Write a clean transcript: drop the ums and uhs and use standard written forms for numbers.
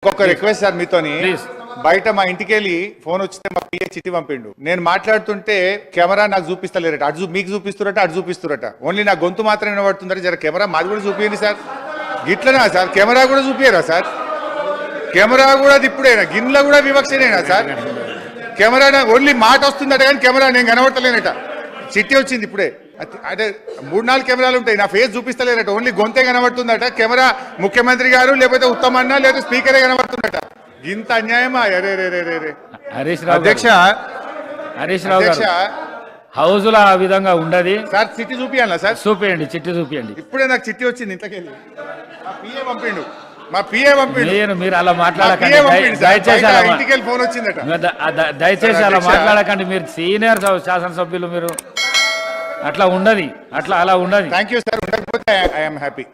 ఇంకొక request sir మీతోని, బయట మా ఇంటికి వెళ్ళి ఫోన్ వచ్చితే మా పిఏ చిట్టి పంపిండు. నేను మాట్లాడుతుంటే కెమెరా నాకు చూపిస్తలేరట, అటు మీకు చూపిస్తురట, అటు చూపిస్తురట. ఓన్లీ నా గొంతు మాత్రం వినబడుతుందట. జర కెమెరా మాది కూడా చూపియండి సార్. గిట్లనా సార్? కెమెరా కూడా చూపియరా సార్? కెమెరా కూడా ఇప్పుడేనా? గిన్నెలో కూడా వివక్షనేనా సార్? కెమెరా ఓన్లీ మాట వస్తుందట కానీ కెమెరా నేను కనబడతలేనట. చిట్టి వచ్చింది ఇప్పుడే. అంటే 3-4 కెమెరాలు ఉంటాయి, నా ఫేస్ చూపిస్తలేరట. ఓన్లీ గొంతే కనబడుతుందట. కెమెరా ముఖ్యమంత్రి గారు లేకపోతే ఉత్తమన్నా లేదా స్పీకరే కనబడుతుందట. ఇంత అన్యాయమా? అరే రే రే రే. అధ్యక్ష హౌస్ లో ఆ విధంగా ఉండదు సార్. చిట్టి చూపియాలా సార్? చూపియండి, చిట్టి చూపియండి. ఇప్పుడే నాకు చిట్టి వచ్చింది ఇంతకెళ్ళి. మా పిఏ పంపిండు, మా పిఏ పంపిండు. మీరు అలా మాట్లాడకండి ఇంటికి ఫోన్ వచ్చిందట. దయచేసి అలా మాట్లాడకండి. మీరు సీనియర్ శాసనసభ్యులు, మీరు అట్లా ఉండదు, అలా ఉండదు. Thank you sir. ఉండకపోతే ఐఎమ్ హ్యాపీ.